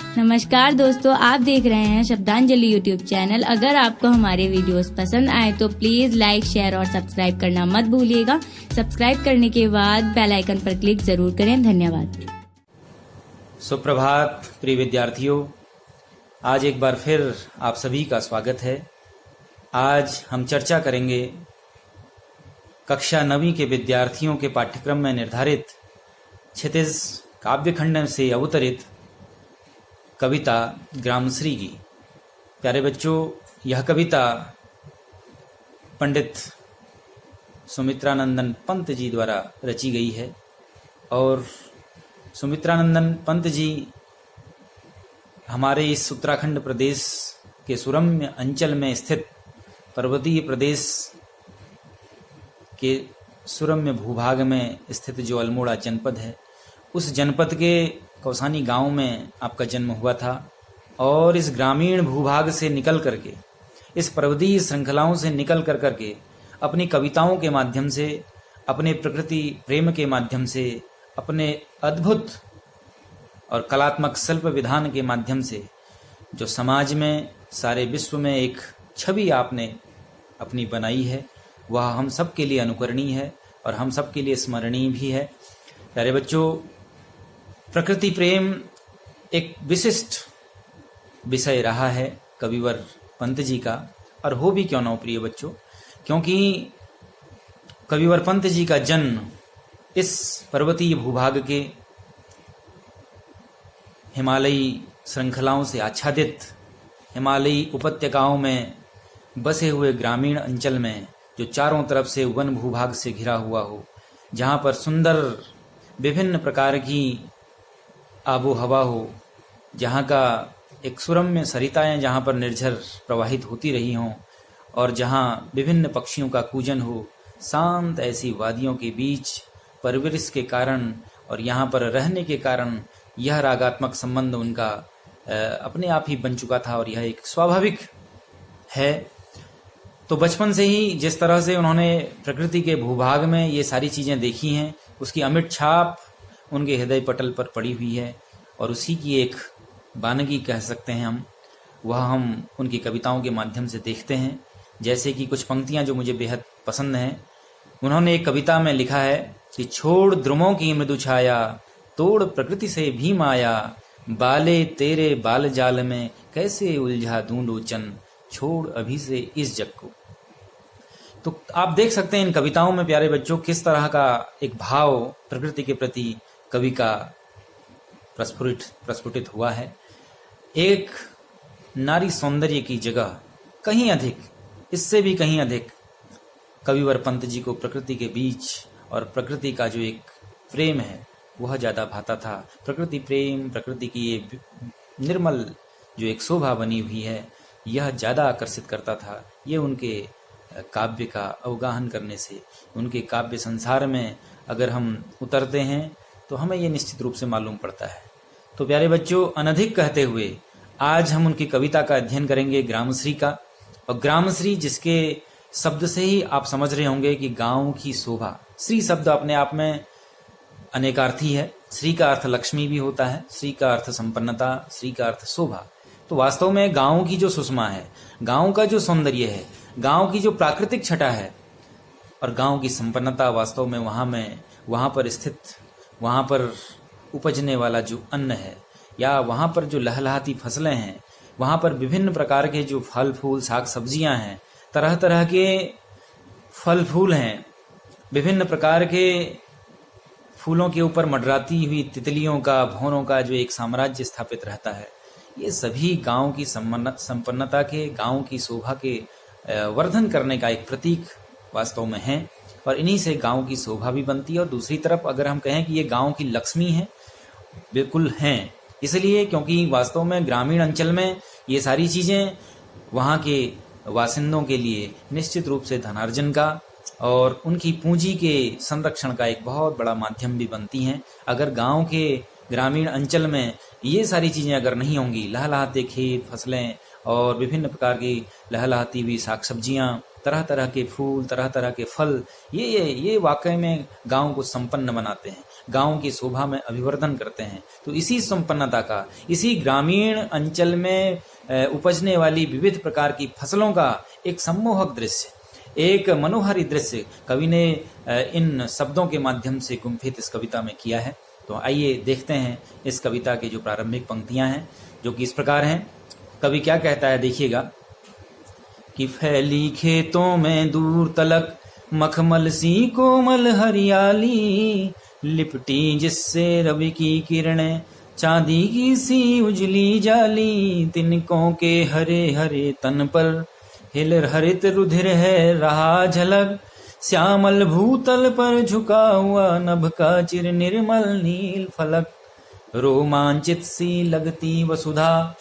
नमस्कार दोस्तों, आप देख रहे हैं शब्दांजलि यूट्यूब चैनल। अगर आपको हमारे वीडियोस पसंद आए तो प्लीज लाइक, शेयर और सब्सक्राइब करना मत भूलिएगा। सब्सक्राइब करने के बाद बेल आइकन पर क्लिक जरूर करें। धन्यवाद। सुप्रभात प्रिय विद्यार्थियों, आज एक बार फिर आप सभी का स्वागत है। आज हम चर्चा करेंगे कक्षा 9वीं के विद्यार्थियों के पाठ्यक्रम में निर्धारित क्षितिज काव्यखंड से अवतरित कविता ग्रामश्री की। प्यारे बच्चों, यह कविता पंडित सुमित्रानंदन पंत जी द्वारा रची गई है और सुमित्रानंदन पंत जी हमारे इस उत्तराखंड प्रदेश के सुरम्य अंचल में स्थित पर्वतीय प्रदेश के सुरम्य भूभाग में स्थित जो अल्मोड़ा जनपद है, उस जनपद के कौसानी गांव में आपका जन्म हुआ था। और इस ग्रामीण भूभाग से निकल करके, इस पर्वतीय श्रृंखलाओं से निकल करके अपनी कविताओं के माध्यम से, अपने प्रकृति प्रेम के माध्यम से, अपने अद्भुत और कलात्मक शिल्प विधान के माध्यम से जो समाज में, सारे विश्व में एक छवि आपने अपनी बनाई है, वह हम सब के लिए अनुकरणीय है और हम सब के लिए स्मरणीय भी है। प्यारे बच्चों, प्रकृति प्रेम एक विशिष्ट विषय रहा है कविवर पंत जी का, और हो भी क्यों ना हो प्रिय बच्चों, क्योंकि कविवर पंत जी का जन्म इस पर्वतीय भूभाग के हिमालयी श्रृंखलाओं से आच्छादित हिमालयी उपत्यकाओं में बसे हुए ग्रामीण अंचल में, जो चारों तरफ से वन भूभाग से घिरा हुआ हो, जहाँ पर सुंदर विभिन्न प्रकार की आबो हवा हो, जहाँ का एक सुरम्य सरिताएं जहाँ पर निर्झर प्रवाहित होती रही हों, और जहाँ विभिन्न पक्षियों का कूजन हो, शांत ऐसी वादियों के बीच परवरिश के कारण और यहाँ पर रहने के कारण यह रागात्मक संबंध उनका अपने आप ही बन चुका था और यह एक स्वाभाविक है। तो बचपन से ही जिस तरह से उन्होंने प्रकृति के भूभाग में ये सारी चीज़ें देखी हैं, उसकी अमिट छाप उनके हृदय पटल पर पड़ी हुई है और उसी की एक बानगी कह सकते हैं वह हम उनकी कविताओं के माध्यम से देखते हैं। जैसे कि कुछ पंक्तियां जो मुझे बेहद पसंद हैं। उन्होंने एक कविता में लिखा है कि छोड़ द्रुमों की मृदु छाया, तोड़ प्रकृति से भी माया, बाले तेरे बाल जाल में कैसे उलझा दूं लोचन, छोड़ अभी से इस जग को। तो आप देख सकते हैं इन कविताओं में प्यारे बच्चों किस तरह का एक भाव प्रकृति के प्रति कवि का प्रस्फुटित हुआ है। एक नारी सौंदर्य की जगह कहीं अधिक, इससे भी कहीं अधिक कविवर पंत जी को प्रकृति के बीच और प्रकृति का जो एक प्रेम है वह ज़्यादा भाता था। प्रकृति प्रेम, प्रकृति की ये निर्मल जो एक शोभा बनी हुई है, यह ज़्यादा आकर्षित करता था। ये उनके काव्य का अवगाहन करने से, उनके काव्य संसार में अगर हम उतरते हैं तो हमें ये निश्चित रूप से मालूम पड़ता है। तो प्यारे बच्चों, अनधिक कहते हुए आज हम उनकी कविता का अध्ययन करेंगे ग्रामश्री का। और ग्रामश्री जिसके शब्द से ही आप समझ रहे होंगे कि गांव की शोभा। श्री शब्द अपने आप में अनेकार्थी है। श्री का अर्थ लक्ष्मी भी होता है, श्री का अर्थ संपन्नता, श्री का अर्थ शोभा। तो वास्तव में गांव की जो सुषमा है, गांव का जो सौंदर्य है, गांव की जो प्राकृतिक छटा है और गांव की संपन्नता वास्तव में वहाँ पर स्थित, वहाँ पर उपजने वाला जो अन्न है, या वहाँ पर जो लहलहाती फसलें हैं, वहाँ पर विभिन्न प्रकार के जो फल फूल साग सब्जियाँ हैं, तरह तरह के फल फूल हैं, विभिन्न प्रकार के फूलों के ऊपर मंडराती हुई तितलियों का, भौरों का जो एक साम्राज्य स्थापित रहता है, ये सभी गांव की संपन्नता के, गांव की शोभा के वर्धन करने का एक प्रतीक वास्तव में है। और इन्हीं से गांव की शोभा भी बनती है। और दूसरी तरफ अगर हम कहें कि ये गांव की लक्ष्मी है, बिल्कुल हैं। इसलिए क्योंकि वास्तव में ग्रामीण अंचल में ये सारी चीज़ें वहाँ के वासिंदों के लिए निश्चित रूप से धनार्जन का और उनकी पूंजी के संरक्षण का एक बहुत बड़ा माध्यम भी बनती हैं। अगर गांव के ग्रामीण अंचल में ये सारी चीज़ें अगर नहीं होंगी, लहलहाते खेत, फसलें और विभिन्न प्रकार की लहलहाती हुई साग सब्जियाँ, तरह तरह के फूल, तरह तरह के फल, ये वाकई में गांव को संपन्न बनाते हैं। गांव की शोभा में अभिवर्धन करते हैं। तो इसी संपन्नता का, इसी ग्रामीण अंचल में उपजने वाली विविध प्रकार की फसलों का एक सम्मोहक दृश्य, एक मनोहारी दृश्य कवि ने इन शब्दों के माध्यम से गुंफित इस कविता में किया है। तो आइए देखते हैं इस कविता की जो प्रारंभिक पंक्तियां हैं, जो कि इस प्रकार हैं। कवि क्या कहता है, देखिएगा कि फैली खेतों में दूर तलक मखमल सी कोमल हरियाली, लिपटी जिससे रवि की किरणें चांदी की सी उजली जाली, तिनकों के हरे हरे तन पर हिल हरित रुधिर है रहा झलक, श्यामल भूतल पर झुका हुआ नभ का चिर निर्मल नील फलक, रोमांचित सी लगती वसुधा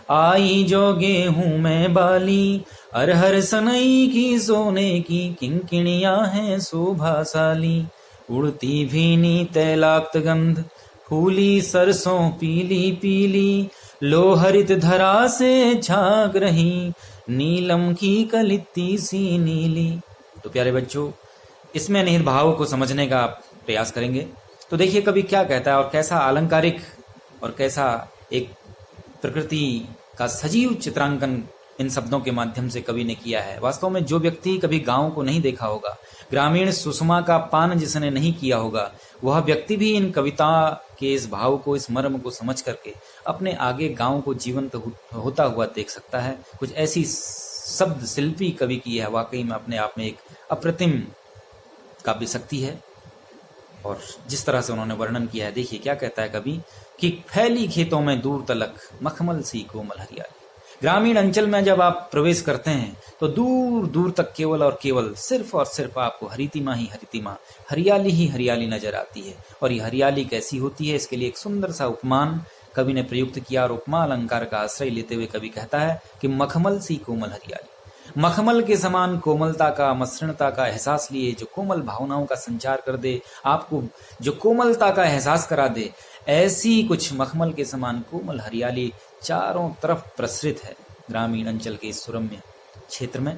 आई जो गेहूं में बाली, अरहर सनई की सोने की किंकिणियां हैं शोभाशाली, उड़ती भीनी तैलाक्त गंध फूली सरसों पीली पीली, लोहरित धरा से झांक रही नीलम की कलित्ती सी नीली। तो प्यारे बच्चों, इसमें निहित भाव को समझने का प्रयास करेंगे। तो देखिए कवि क्या कहता है और कैसा अलंकारिक और कैसा एक प्रकृति का सजीव चित्रांकन इन शब्दों के माध्यम से कवि ने किया है। वास्तव में जो व्यक्ति कभी गांव को नहीं देखा होगा, ग्रामीण सुषमा का पान जिसने नहीं किया होगा, वह व्यक्ति भी इन कविता के इस भाव को, इस मर्म को समझ करके अपने आगे गांव को जीवंत होता हुआ देख सकता है। कुछ ऐसी शब्द शिल्पी कवि की है, वाकई में अपने आप में एक अप्रतिम काव्य शक्ति है। और जिस तरह से उन्होंने वर्णन किया है, देखिए क्या कहता है कवि कि फैली खेतों में दूर तलक मखमल सी कोमल हरियाली। ग्रामीण अंचल में जब आप प्रवेश करते हैं तो दूर दूर तक केवल और केवल सिर्फ और सिर्फ आपको हरितिमा ही हरितिमा, हरियाली ही हरियाली नजर आती है। और ये हरियाली कैसी होती है, इसके लिए एक सुंदर सा उपमान कवि ने प्रयुक्त किया और उपमा अलंकार का आश्रय लेते हुए कवि कहता है कि मखमल सी कोमल हरियाली। मखमल के समान कोमलता का, मसृणता का एहसास लिए, जो कोमल भावनाओं का संचार कर दे, आपको जो कोमलता का एहसास करा दे, ऐसी कुछ मखमल के समान कोमल हरियाली चारों तरफ प्रसरित है ग्रामीण अंचल के इस सुरम्य क्षेत्र में।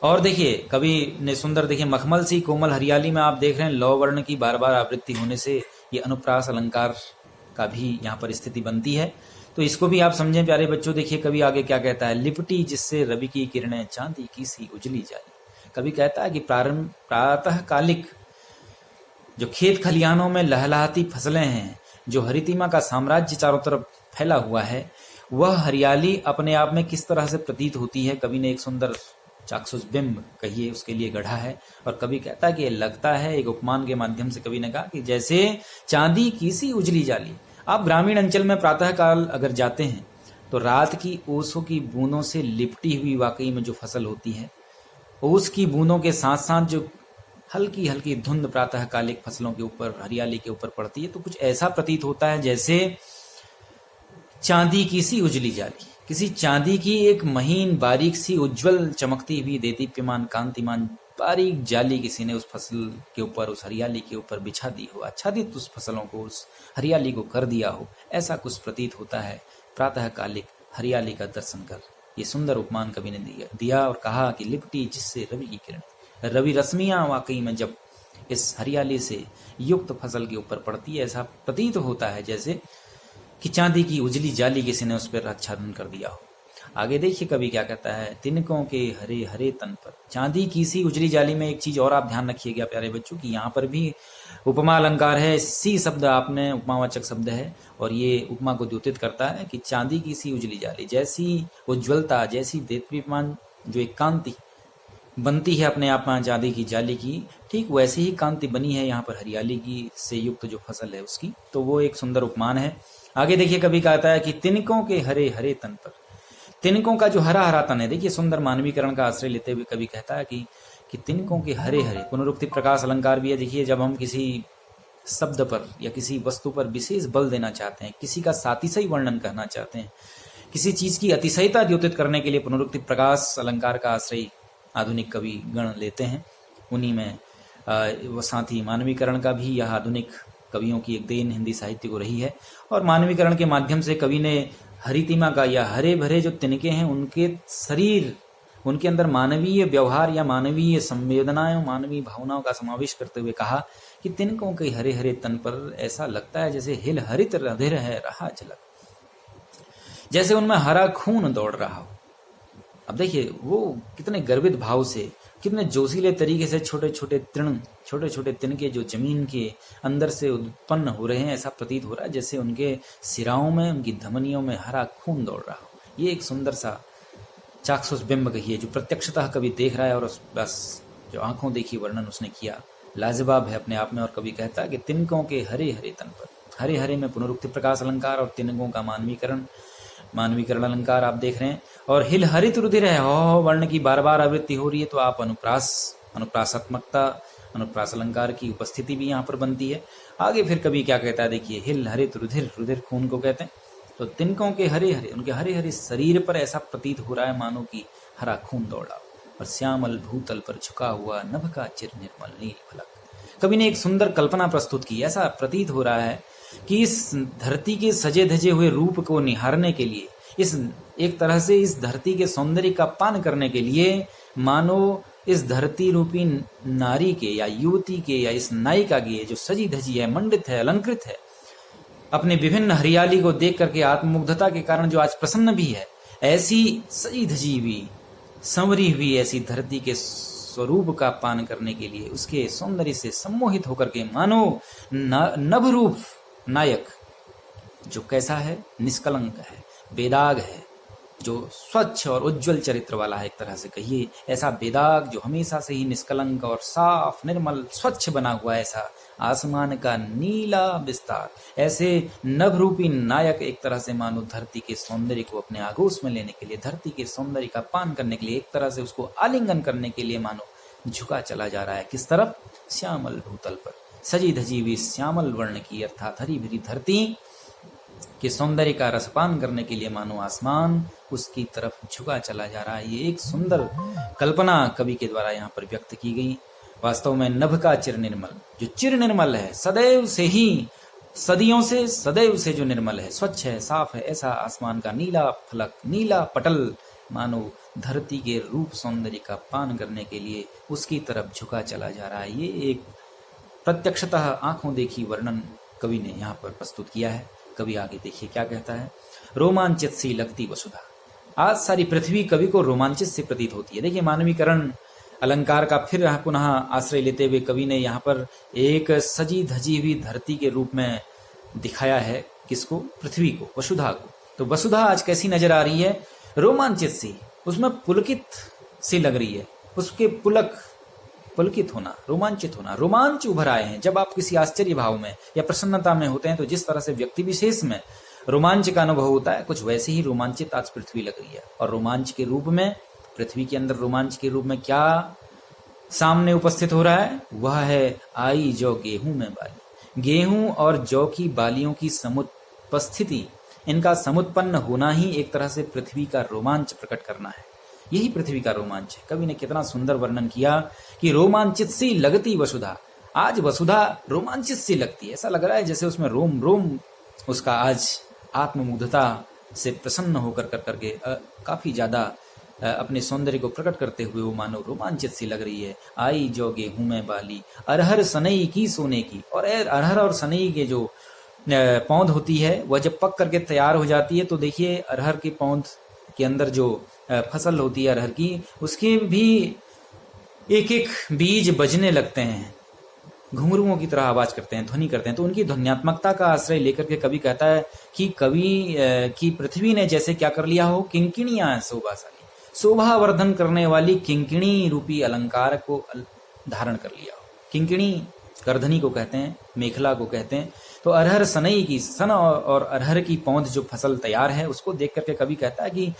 और देखिए कवि ने सुंदर, देखिए मखमल सी कोमल हरियाली में आप देख रहे हैं लौ वर्ण की बार बार आवृत्ति होने से ये अनुप्रास अलंकार का भी यहाँ पर स्थिति बनती है। तो इसको भी आप समझें प्यारे बच्चों। देखिए कवि आगे क्या कहता है, लिपटी जिससे रवि की किरणें चांदी की सी उजली जाली। कवि कहता है कि प्रातः कालिक जो खेत खलिहानों में लहलहाती फसलें हैं, जो हरितिमा का साम्राज्य चारों तरफ फैला हुआ है, वह हरियाली अपने आप में किस तरह से प्रतीत होती है, कवि ने एक सुंदर चाक्षुष बिंब कहिए उसके लिए गढ़ा है। और कवि कहता है कि ये लगता है, एक उपमान के माध्यम से कवि ने कहा कि जैसे चांदी की सी उजली जाली। आप ग्रामीण अंचल में प्रातः काल अगर जाते हैं तो रात की ओसों की बूंदों से लिपटी हुई वाकई में जो फसल होती है, ओस की बूंदों के साथ साथ जो हल्की हल्की धुंध प्रातः कालिक फसलों के ऊपर, हरियाली के ऊपर पड़ती है, तो कुछ ऐसा प्रतीत होता है जैसे चांदी की सी उजली जाली, किसी चांदी की एक महीन बारीक सी उज्जवल चमकती हुई देदीप्यमान कांतिमान बारीक जाली किसी ने उस फसल के ऊपर, उस हरियाली के ऊपर बिछा दी हो, आच्छादित उस फसलों को, उस हरियाली को कर दिया हो। ऐसा कुछ प्रतीत होता है प्रातः कालिक हरियाली का दर्शन कर। ये सुंदर उपमान कवि ने दिया और कहा कि लिपटी जिससे रवि की किरण, रवि रश्मियां वाकई में जब इस हरियाली से युक्त फसल के ऊपर पड़ती है, ऐसा प्रतीत होता है जैसे कि चांदी की उजली जाली किसी ने उस पर आच्छादन कर दिया हो। आगे देखिए कवि क्या कहता है, तिनकों के हरे हरे तन पर। चांदी की सी उजली जाली में एक चीज और आप ध्यान रखिएगा प्यारे बच्चों की यहाँ पर भी उपमा अलंकार है। सी शब्द आपने उपमावाचक शब्द है और ये उपमा को द्योतित करता है कि चांदी की सी उजली जाली, जैसी उज्ज्वलता, जैसी देदीप्यमान जो एक कांति बनती है अपने आप में चांदी की जाली की, ठीक वैसी ही कांति बनी है यहाँ पर हरियाली की से युक्त जो फसल है उसकी। तो वो एक सुंदर उपमान है। आगे देखिए कवि कहता है कि तिनकों के हरे हरे तन पर। तिनकों का जो हरा हरा तन है, देखिए सुंदर मानवीकरण का आश्रय लेते हुए कवि कहता है कि तिनकों के हरे हरे, पुनरुक्ति प्रकाश अलंकार भी है। देखिए जब हम किसी शब्द पर या किसी वस्तु पर विशेष बल देना चाहते हैं, किसी का सातिशय वर्णन करना चाहते हैं, किसी चीज की अतिशयता द्योतित करने के लिए पुनरुक्ति प्रकाश अलंकार का आश्रय आधुनिक कवि गण लेते हैं। उन्हीं में वो साथ ही मानवीकरण का भी यह आधुनिक कवियों की एक देन हिंदी साहित्य को रही है। और मानवीकरण के माध्यम से कवि ने हरितिमा का या हरे भरे जो तिनके हैं उनके शरीर उनके अंदर मानवीय व्यवहार या मानवीय संवेदनाओं, मानवीय भावनाओं का समावेश करते हुए कहा कि तिनकों के हरे हरे तन पर ऐसा लगता है जैसे हिल हरित रधिर है रहा झलक, जैसे उनमें हरा खून दौड़ रहा हो। अब देखिए वो कितने गर्वित भाव से, कितने जोशीले तरीके से छोटे छोटे तिनके जो जमीन के अंदर से उत्पन्न हो रहे हैं, ऐसा प्रतीत हो रहा है जैसे उनके सिराओं में, उनकी धमनियों में हरा खून दौड़ रहा हो। ये एक सुंदर सा चाक्षुष बिंब कहिए जो प्रत्यक्षतः कवि देख रहा है, और बस जो आंखों देखी वर्णन उसने किया लाजवाब है अपने आप में। और कवि कहता है कि तिनकों के हरे हरे तन पर, हरे हरे में पुनरुक्ति प्रकाश अलंकार और तिनकों का मानवीकरण अलंकार आप देख रहे हैं। और हिल हरित रुधिर है, हो वर्ण की बार बार आवृत्ति हो रही है, तो आप अनुप्रासात्मकता, अनुप्रास अलंकार की उपस्थिति भी यहाँ पर बनती है। आगे फिर कवि क्या कहता है देखिए, हिल हरित रुधिर, रुधिर खून को कहते हैं। तो तिनकों के हरे हरे, उनके हरे हरे शरीर पर ऐसा प्रतीत हो रहा है मानो कि हरा खून दौड़ा, और श्यामल भूतल पर झुका हुआ नभ का चिर निर्मल नील फलक। कवि ने एक सुंदर कल्पना प्रस्तुत की। ऐसा प्रतीत हो रहा है कि इस धरती के सजे धजे हुए रूप को निहारने के लिए, इस एक तरह से इस धरती के सौंदर्य का पान करने के लिए, मानो इस धरती रूपी नारी के या युवती के या इस नायिका की जो सजी धजी है, मंडित है, अलंकृत है, अपने विभिन्न हरियाली को देख करके आत्ममुग्धता के कारण जो आज प्रसन्न भी है, ऐसी सजी धजी हुई, संवरी हुई ऐसी धरती के स्वरूप का पान करने के लिए, उसके सौंदर्य से सम्मोहित होकर के मानो नभरूप नायक जो कैसा है, निष्कलंक है, बेदाग है, जो स्वच्छ और उज्जवल चरित्र वाला है, एक तरह से कहिए ऐसा बेदाग जो हमेशा से ही निष्कलंक और साफ निर्मल स्वच्छ बना हुआ है, ऐसा आसमान का नीला विस्तार, ऐसे नभरूपी नायक एक तरह से मानो धरती के सौंदर्य को अपने आगोश में लेने के लिए, धरती के सौंदर्य का पान करने के लिए, एक तरह से उसको आलिंगन करने के लिए मानो झुका चला जा रहा है। किस तरफ? श्यामल भूतल पर, सजी धजी हुई श्यामल वर्ण की अर्थात हरी भरी धरती के सौंदर्य का रसपान करने के लिए मानो आसमान उसकी तरफ झुका चला जा रहा है। ये एक सुंदर कल्पना कवि के द्वारा यहाँ पर व्यक्त की गई। वास्तव में नभ का चिर निर्मल, जो चिर निर्मल है, सदैव से ही, सदियों से, सदैव से जो निर्मल है, स्वच्छ है, साफ है, ऐसा आसमान का नीला फलक, नीला पटल मानो धरती के रूप सौंदर्य का पान करने के लिए उसकी तरफ झुका चला जा रहा है। ये एक प्रत्यक्षतः आंखों देखी वर्णन कवि ने यहाँ पर प्रस्तुत किया है। कवि आगे देखिए क्या कहता है, रोमांचित सी लगती वसुधा। आज सारी पृथ्वी कवि को रोमांचित से प्रतीत होती है। देखिए मानवीकरण अलंकार का फिर पुनः आश्रय लेते हुए कवि ने यहाँ पर एक सजी धजी हुई धरती के रूप में दिखाया है। किसको? पृथ्वी को, वसुधा को। तो वसुधा आज कैसी नजर आ रही है? रोमांचित सी, उसमें पुलकित सी लग रही है। उसके पुलकित होना, रोमांचित होना, रोमांच उभर आए हैं। जब आप किसी आश्चर्य भाव में या प्रसन्नता में होते हैं तो जिस तरह से व्यक्ति विशेष में रोमांच का अनुभव होता है, कुछ वैसे ही रोमांचित आज पृथ्वी लग रही है। और रोमांच के रूप में, पृथ्वी के अंदर रोमांच के रूप में क्या सामने उपस्थित हो रहा है? वह है आई जो गेहूं में बाली। गेहूं और जौ की बालियों की समुपस्थिति, इनका समुत्पन्न होना ही एक तरह से पृथ्वी का रोमांच प्रकट करना है। यही पृथ्वी का रोमांच है। कवि ने कितना सुंदर वर्णन किया कि रोमांचित सी लगती वसुधा। आज वसुधा रोमांचित सी लगती है, ऐसा लग रहा है जैसे उसमें रोम रोम उसका आज आत्ममुग्धता से प्रसन्न होकर करके काफी ज्यादा अपने सौंदर्य को प्रकट करते हुए वो मानो रोमांचित सी लग रही है। आई जो गेहूं में बाली, अरहर सनई की सोने की। और अरहर और सनई के जो पौध होती है, वह जब पक करके तैयार हो जाती है तो देखिए अरहर के पौध के अंदर जो फसल होती है अरहर की, उसके भी एक एक बीज बजने लगते हैं, घुंघरुओं की तरह आवाज करते हैं, ध्वनि करते हैं। तो उनकी ध्वन्यात्मकता का आश्रय लेकर के कवि कहता है कि कवि की पृथ्वी ने जैसे क्या कर लिया हो, किंकिणियां शोभाशाली, शोभा वर्धन करने वाली किंकिणी रूपी अलंकार को धारण कर लिया हो। किंकिणी करधनी को कहते हैं, मेखला को कहते हैं। तो अरहर सनई की, सन और अरहर की पौध जो फसल तैयार है, उसको देख करके कवि कहता है कि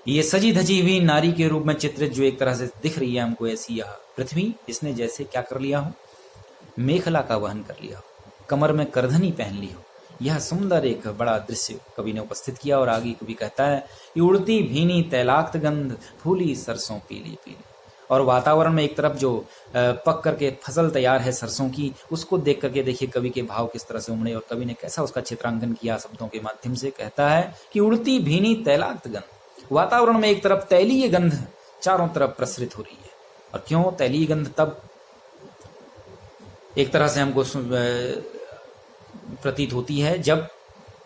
ये सजी धजी हुई नारी के रूप में चित्रित जो एक तरह से दिख रही है हमको, ऐसी यह पृथ्वी, इसने जैसे क्या कर लिया हो, मेखला का वहन कर लिया हो, कमर में करधनी पहन ली हो। यह सुंदर एक बड़ा दृश्य कवि ने उपस्थित किया। और आगे कवि कहता है कि उड़ती भीनी तैलाक्त गंध, फूली सरसों पीली पीली। और वातावरण में एक तरफ जो पक करके फसल तैयार है सरसों की, उसको देख करके देखिए कवि के भाव किस तरह से उमड़े और कवि ने कैसा उसका चित्रांकन किया शब्दों के माध्यम से। कहता है कि उड़ती भीनी तैलाक्त गंध, वातावरण में एक तरफ तैलीय गंध चारों तरफ प्रसरित हो रही है। और क्यों? तैलीय गंध तब एक तरह से हमको प्रतीत होती है जब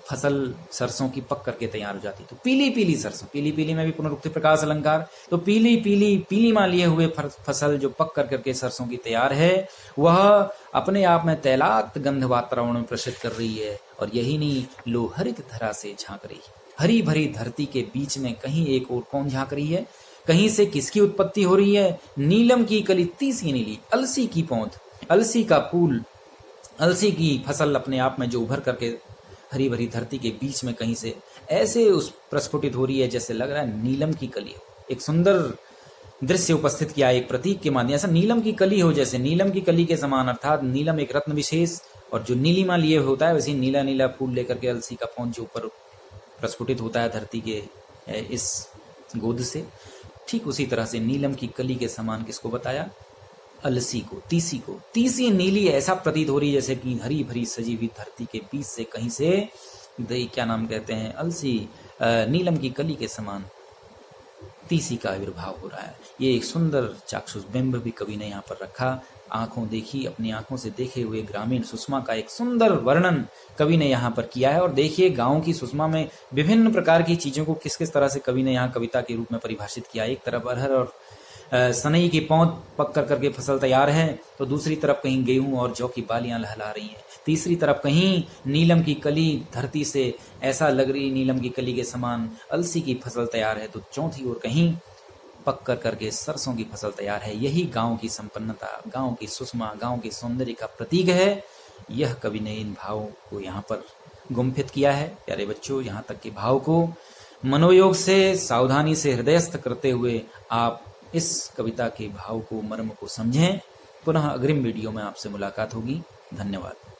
फसल सरसों की पक करके तैयार हो जाती है। तो पीली पीली सरसों, पीली पीली में भी पुनरुक्ति प्रकाश अलंकार, तो पीली पीली पीलीमा लिए हुए फसल जो पक कर करके सरसों की तैयार है, वह अपने आप में तैलाक्त गंध वातावरण में प्रसरित कर रही है। और यही नहीं, लोहरित धरा से झांक रही है। हरी भरी धरती के बीच में कहीं एक और कौन झांक रही है? कहीं से किसकी उत्पत्ति हो रही है? नीलम की कली, तीसी नीली, अलसी की पौध, अलसी का फूल, अलसी की फसल अपने आप में जो उभर करके हरी भरी धरती के बीच में कहीं से ऐसे उस प्रस्फुटित हो रही है जैसे लग रहा है नीलम की कली हो। एक सुंदर दृश्य उपस्थित किया एक प्रतीक के माध्यम से, नीलम की कली हो, जैसे नीलम की कली के समान, अर्थात नीलम एक रत्न विशेष और जो नीलिमा लिए होता है वैसे नीला नीला फूल लेकर के अलसी का पौध जो ऊपर प्रस्फुटित होता है धरती के इस गोद से, ठीक उसी तरह से नीलम की कली के समान किसको बताया? अलसी को, तीसी को। तीसी नीली ऐसा प्रतीत हो रही है जैसे कि हरी भरी सजी हुई धरती के बीच से कहीं से क्या नाम कहते हैं, अलसी नीलम की कली के समान तीसी का आविर्भाव हो रहा है। ये एक सुंदर चाक्षुष बिंब भी कवि ने यहाँ पर रखा। आंखों देखी, अपनी आंखों से देखे हुए ग्रामीण सुषमा का एक सुंदर वर्णन कवि ने यहाँ पर किया है। और देखिए गांव की सुषमा में विभिन्न प्रकार की चीजों को किस किस तरह से कवि ने यहाँ कविता के रूप में परिभाषित किया। एक तरफ अरहर और सनई की पौध पक कर करके फसल तैयार है, तो दूसरी तरफ कहीं गेहूं और जौ की बालियां लहला रही हैं, तीसरी तरफ कहीं नीलम की कली धरती से ऐसा लग रही नीलम की कली के समान अलसी की फसल तैयार है, तो चौथी ओर कहीं पक कर करके सरसों की फसल तैयार है। यही गांव की संपन्नता, गांव की सुषमा, गांव के सौंदर्य का प्रतीक है। यह कवि ने इन भावों को यहाँ पर गुम्फित किया है। प्यारे बच्चों, यहाँ तक के भाव को मनोयोग से सावधानी से हृदयस्थ करते हुए आप इस कविता के भाव को, मर्म को समझें। पुनः अग्रिम वीडियो में आपसे मुलाकात होगी। धन्यवाद।